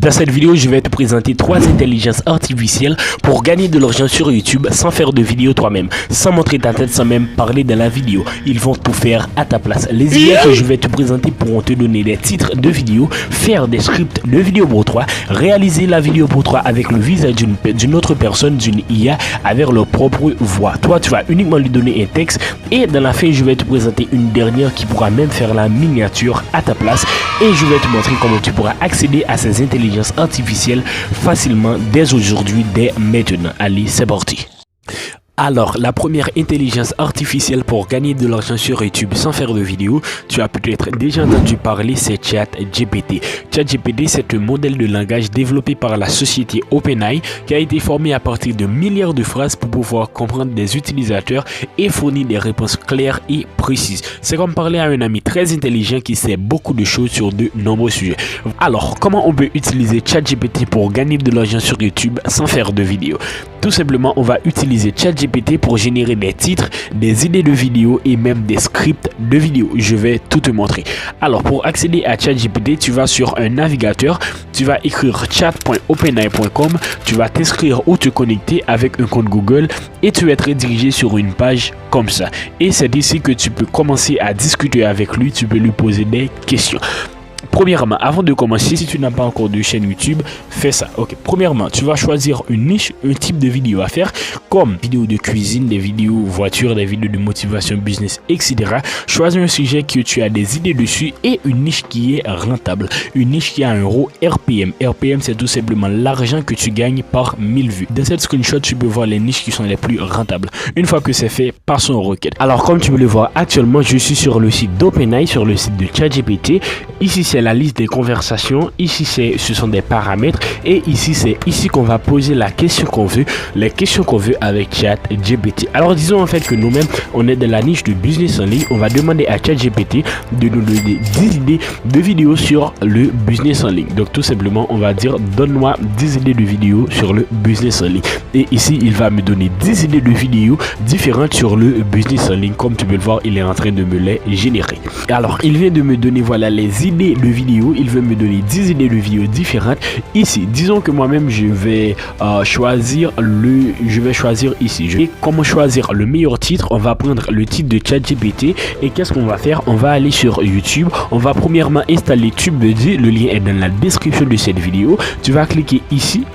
Dans cette vidéo, je vais te présenter 3 intelligences artificielles pour gagner de l'argent sur YouTube sans faire de vidéo toi-même, sans montrer ta tête, sans même parler de la vidéo. Ils vont tout faire à ta place. Les idées que je vais te présenter pourront te donner des titres de vidéos, faire des scripts de vidéo pour toi, réaliser la vidéo pour toi avec le visage d'une autre personne, d'une IA, avec leur propre voix. Toi, tu vas uniquement lui donner un texte et dans la fin, je vais te présenter une dernière qui pourra même faire la miniature à ta place et je vais te montrer comment tu pourras accéder à ces intelligences artificielle facilement dès aujourd'hui, dès maintenant. Allez, c'est parti. Alors, la première intelligence artificielle pour gagner de l'argent sur YouTube sans faire de vidéo, tu as peut-être déjà entendu parler, c'est ChatGPT. ChatGPT, c'est un modèle de langage développé par la société OpenAI qui a été formé à partir de milliards de phrases pour pouvoir comprendre des utilisateurs et fournir des réponses claires et précises. C'est comme parler à un ami très intelligent qui sait beaucoup de choses sur de nombreux sujets. Alors, comment on peut utiliser ChatGPT pour gagner de l'argent sur YouTube sans faire de vidéo? Tout simplement, on va utiliser ChatGPT pour générer des titres, des idées de vidéos et même des scripts de vidéos. Je vais tout te montrer. Alors, pour accéder à ChatGPT, tu vas sur un navigateur, tu vas écrire chat.openai.com, tu vas t'inscrire ou te connecter avec un compte Google et tu vas être redirigé sur une page comme ça. Et c'est ici que tu peux commencer à discuter avec lui, tu peux lui poser des questions. Premièrement, avant de commencer, si tu n'as pas encore de chaîne YouTube, fais ça. Ok. Premièrement, tu vas choisir une niche, un type de vidéo à faire, comme vidéos de cuisine, des vidéos voitures, des vidéos de motivation business, etc. Choisis un sujet que tu as des idées dessus et une niche qui est rentable. Une niche qui a un gros RPM. RPM, c'est tout simplement l'argent que tu gagnes par 1000 vues. Dans cette screenshot, tu peux voir les niches qui sont les plus rentables. Une fois que c'est fait, passons aux requêtes. Alors, comme tu peux le voir, actuellement, je suis sur le site d'OpenAI, sur le site de ChatGPT. Ici, c'est la liste des conversations, ici ce sont des paramètres et ici c'est ici qu'on va poser la question qu'on veut, les questions qu'on veut avec ChatGPT. Alors disons en fait que nous-mêmes on est dans la niche de business en ligne, on va demander à ChatGPT de nous donner 10 idées de vidéos sur le business en ligne. Donc tout simplement on va dire donne-moi 10 idées de vidéos sur le business en ligne et ici il va me donner 10 idées de vidéos différentes sur le business en ligne. Comme tu peux le voir, il est en train de me les générer. Alors il vient de me donner voilà les idées de vidéos, il veut me donner 10 idées de vidéos différentes. Ici, disons que moi-même je vais choisir ici. Comment choisir le meilleur titre? On va prendre le titre de ChatGPT et qu'est-ce qu'on va faire? On va aller sur YouTube. On va premièrement installer TubeBuddy. Le lien est dans la description de cette vidéo. Tu vas cliquer ici.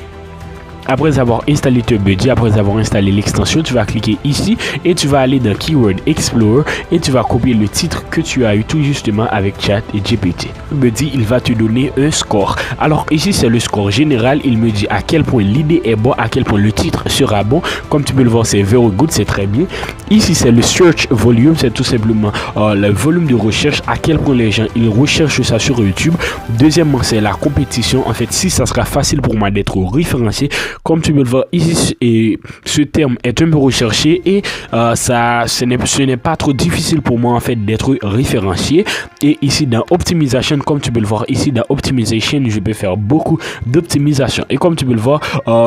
Après avoir installé TubeBuddy, après avoir installé l'extension, tu vas cliquer ici et tu vas aller dans Keyword Explorer et tu vas copier le titre que tu as eu tout justement avec ChatGPT. TubeBuddy, il va te donner un score. Alors ici, c'est le score général. Il me dit à quel point l'idée est bonne, à quel point le titre sera bon. Comme tu peux le voir, c'est very good, c'est très bien. Ici, c'est le search volume, c'est tout simplement le volume de recherche, à quel point les gens ils recherchent ça sur YouTube. Deuxièmement, c'est la compétition. En fait, si ça sera facile pour moi d'être référencé. Comme tu peux le voir ici, et ce terme est un peu recherché et ce n'est pas trop difficile pour moi en fait d'être référencié. Et ici dans Optimization, comme tu peux le voir ici dans Optimization, je peux faire beaucoup d'optimisation. Et comme tu peux le voir,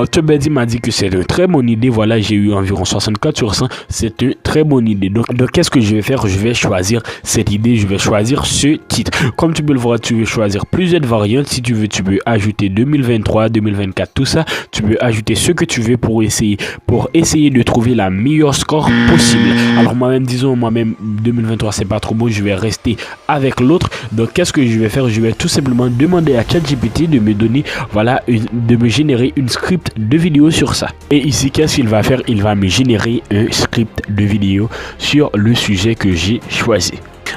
TubeBuddy m'a dit que c'est une très bonne idée. Voilà, j'ai eu environ 64%. C'est une très bonne idée. Donc qu'est-ce que je vais faire? Je vais choisir cette idée, je vais choisir ce titre. Comme tu peux le voir, tu veux choisir plusieurs variantes. Si tu veux, tu peux ajouter 2023, 2024, tout ça. Tu peux ajouter ce que tu veux pour essayer de trouver la meilleure score possible. Alors moi-même, disons, 2023 c'est pas trop bon, je vais rester avec l'autre. Donc qu'est-ce que je vais faire? Je vais tout simplement demander à ChatGPT de me donner, voilà, de me générer une script de vidéo sur ça. Et ici, qu'est-ce qu'il va faire? Il va me générer un script de vidéo sur le sujet que j'ai choisi.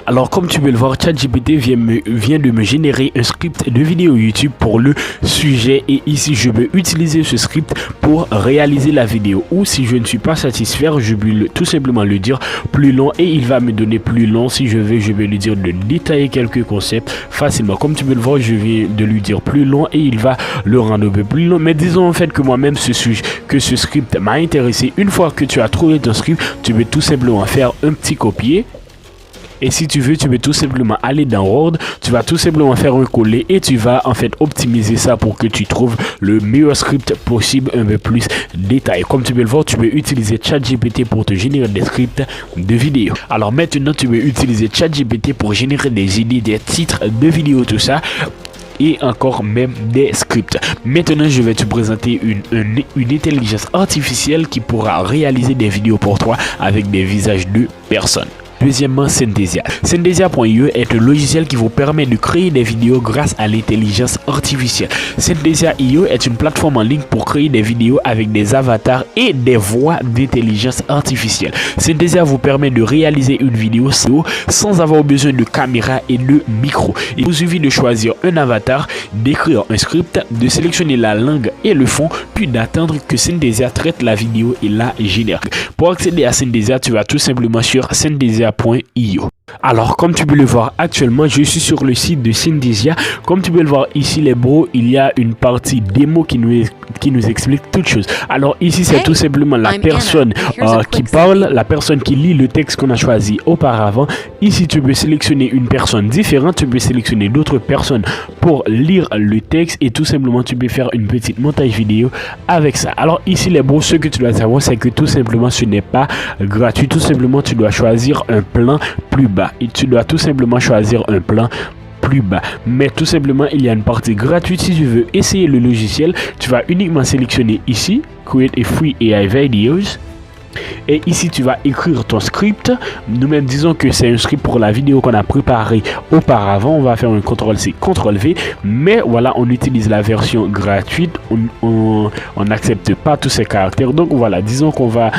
Alors comme tu peux le voir, ChatGPT vient de me générer un script de vidéo YouTube pour le sujet et ici je peux utiliser ce script pour réaliser la vidéo ou si je ne suis pas satisfait, je peux tout simplement le dire plus long et il va me donner plus long. Si je vais lui dire de détailler quelques concepts facilement. Comme tu peux le voir, je viens de lui dire plus long et il va le rendre un peu plus long. Mais disons en fait que moi-même ce script m'a intéressé. Une fois que tu as trouvé ton script, tu peux tout simplement faire un petit copier. Et si tu veux, tu peux tout simplement aller dans Word, tu vas tout simplement faire un coller et tu vas en fait optimiser ça pour que tu trouves le meilleur script possible, un peu plus détaillé. Comme tu peux le voir, tu peux utiliser ChatGPT pour te générer des scripts de vidéos. Alors maintenant, tu peux utiliser ChatGPT pour générer des idées, des titres de vidéos, tout ça. et encore même des scripts. Maintenant, je vais te présenter une intelligence artificielle qui pourra réaliser des vidéos pour toi avec des visages de personnes. Deuxièmement, Synthesia. Synthesia.io est un logiciel qui vous permet de créer des vidéos grâce à l'intelligence artificielle. Synthesia.io est une plateforme en ligne pour créer des vidéos avec des avatars et des voix d'intelligence artificielle. Synthesia vous permet de réaliser une vidéo sans avoir besoin de caméra et de micro. Il vous suffit de choisir un avatar, d'écrire un script, de sélectionner la langue et le fond, puis d'attendre que Synthesia traite la vidéo et la génère. Pour accéder à Synthesia, tu vas tout simplement sur synthesia.io. Alors, comme tu peux le voir actuellement, je suis sur le site de Synthesia. Comme tu peux le voir ici, les bros, il y a une partie démo qui nous explique toute chose. Alors ici, c'est tout simplement la personne qui parle, la personne qui lit le texte qu'on a choisi auparavant. Ici, tu peux sélectionner une personne différente, tu peux sélectionner d'autres personnes pour lire le texte et tout simplement, tu peux faire une petite montage vidéo avec ça. Alors ici, les bros, ce que tu dois savoir, c'est que tout simplement, ce n'est pas gratuit. Tout simplement, tu dois choisir un plan plus bas et tu dois tout simplement choisir un plan plus bas, mais tout simplement il y a une partie gratuite. Si tu veux essayer le logiciel, tu vas uniquement sélectionner ici Create a Free AI Videos et ici tu vas écrire ton script. Nous-mêmes disons que c'est un script pour la vidéo qu'on a préparé auparavant. On va faire un CTRL-C, CTRL-V, mais voilà, on utilise la version gratuite. On n'accepte pas tous ces caractères, donc voilà, disons qu'on va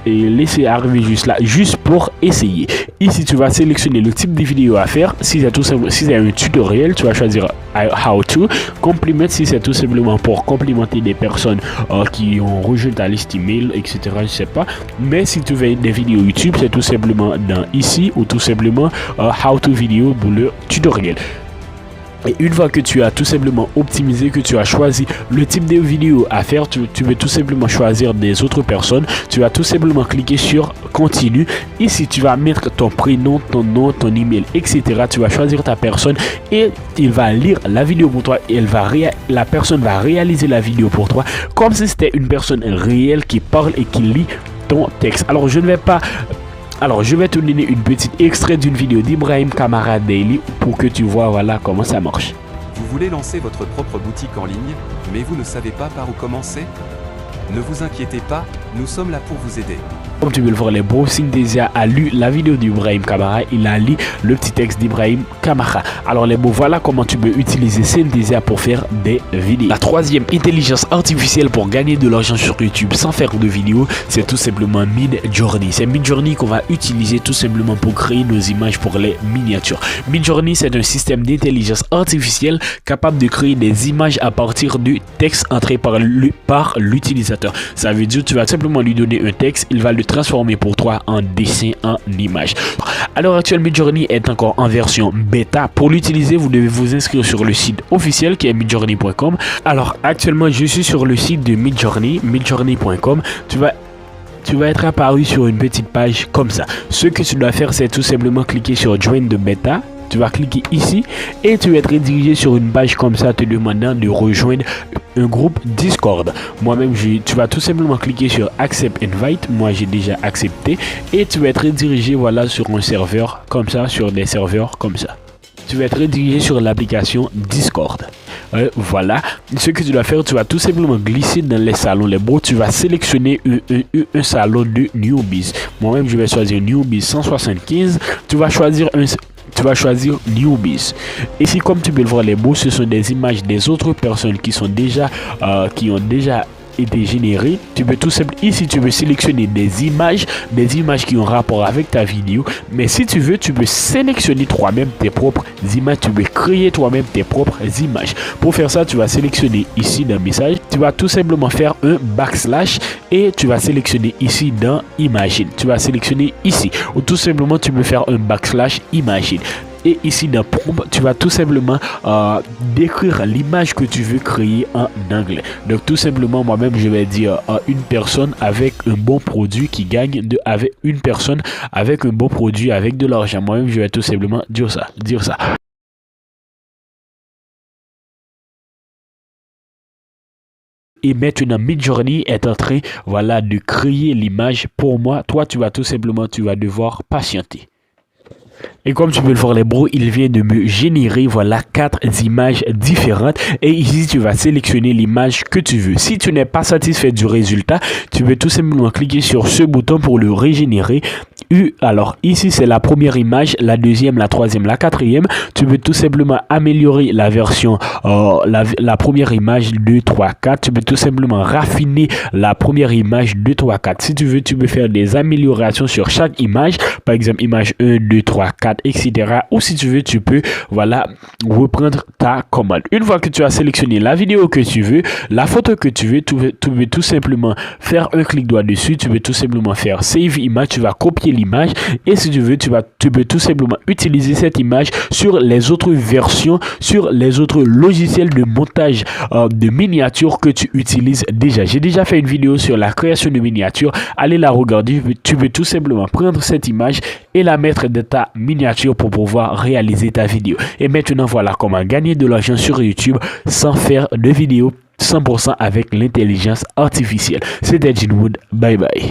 laisser arriver juste là, juste pour essayer. Ici tu vas sélectionner le type de vidéo à faire. Si c'est tout simplement, si c'est un tutoriel, tu vas choisir how to. Complement, si c'est tout simplement pour complimenter des personnes qui ont rejoint ta liste email, etc., je sais pas. Mais si tu veux des vidéos YouTube, c'est tout simplement dans ici ou tout simplement how to vidéo pour le tutoriel. Et une fois que tu as tout simplement optimisé, que tu as choisi le type de vidéo à faire, tu veux tout simplement choisir des autres personnes. Tu vas tout simplement cliquer sur continue. Ici, tu vas mettre ton prénom, ton nom, ton email, etc. Tu vas choisir ta personne et il va lire la vidéo pour toi. Et la personne va réaliser la vidéo pour toi comme si c'était une personne réelle qui parle et qui lit ton texte. Alors, je vais te donner une petite extrait d'une vidéo d'Ibrahim Kamara Daily pour que tu vois voilà comment ça marche. Vous voulez lancer votre propre boutique en ligne, mais vous ne savez pas par où commencer? Ne vous inquiétez pas, nous sommes là pour vous aider. Comme tu peux le voir, les bros, Synthesia a lu la vidéo d'Ibrahim Kamara, il a lu le petit texte d'Ibrahim Kamara. Alors les bros, voilà comment tu peux utiliser Synthesia pour faire des vidéos. La troisième intelligence artificielle pour gagner de l'argent sur YouTube sans faire de vidéos, c'est tout simplement Midjourney. C'est Midjourney qu'on va utiliser tout simplement pour créer nos images pour les miniatures. Midjourney, c'est un système d'intelligence artificielle capable de créer des images à partir du texte entré par l'utilisateur. Ça veut dire que tu vas simplement lui donner un texte, il va le transformer pour toi en dessin, en image. À l'heure actuelle, Midjourney est encore en version bêta. Pour l'utiliser, vous devez vous inscrire sur le site officiel qui est midjourney.com. Alors actuellement, je suis sur le site de Midjourney, midjourney.com. Tu vas être apparu sur une petite page comme ça. Ce que tu dois faire, c'est tout simplement cliquer sur Join the Beta. Tu vas cliquer ici et tu vas être redirigé sur une page comme ça te demandant de rejoindre un groupe Discord. Moi-même, tu vas tout simplement cliquer sur Accept Invite. Moi, j'ai déjà accepté et tu vas être redirigé voilà sur un serveur comme ça, sur des serveurs comme ça. Tu vas être redirigé sur l'application Discord. Voilà, ce que tu dois faire, tu vas tout simplement glisser dans les salons, les bros. Tu vas sélectionner un salon de Newbies. Moi-même, je vais choisir Newbies 175. Tu vas choisir Newbies. Ici, comme tu peux le voir, les bros, ce sont des images des autres personnes qui ont déjà été générées. Tu peux tout simplement ici, tu peux sélectionner des images qui ont rapport avec ta vidéo. Mais si tu veux, tu peux sélectionner toi-même tes propres images. Tu peux créer toi-même tes propres images. Pour faire ça, tu vas sélectionner ici dans message. Tu vas tout simplement faire un backslash et tu vas sélectionner ici dans Imagine. Tu vas sélectionner ici ou tout simplement tu peux faire un backslash Imagine. Et ici dans Prompt, tu vas tout simplement décrire l'image que tu veux créer en anglais. Donc tout simplement, moi-même, je vais dire une personne avec un bon produit qui gagne avec une personne avec un bon produit avec de l'argent. Moi-même, je vais tout simplement dire ça. Et maintenant, Midjourney est en train, voilà, de créer l'image pour moi. Toi, tu vas devoir patienter. Et comme tu peux le voir les bros, il vient de me générer voilà 4 images différentes et ici tu vas sélectionner l'image que tu veux. Si tu n'es pas satisfait du résultat, tu peux tout simplement cliquer sur ce bouton pour le régénérer. Alors ici c'est la première image, la deuxième, la troisième, la quatrième. Tu peux tout simplement améliorer la version, la première image 2, 3, 4. Tu peux tout simplement raffiner la première image 2, 3, 4. Si tu veux, tu peux faire des améliorations sur chaque image. Par exemple, image 1, 2, 3, 4, etc. Ou si tu veux, tu peux, voilà, reprendre ta commande. Une fois que tu as sélectionné la vidéo que tu veux, la photo que tu veux, tu peux tout simplement faire un clic droit dessus. Tu peux tout simplement faire Save Image. Tu vas copier l'image et si tu veux, tu peux tout simplement utiliser cette image sur les autres versions, sur les autres logiciels de montage de miniatures que tu utilises déjà. J'ai déjà fait une vidéo sur la création de miniatures. Allez la regarder. Tu peux tout simplement prendre cette image et la mettre dans ta miniature pour pouvoir réaliser ta vidéo. Et maintenant, voilà comment gagner de l'argent sur YouTube sans faire de vidéo 100% avec l'intelligence artificielle. C'était Jinwood. Bye bye.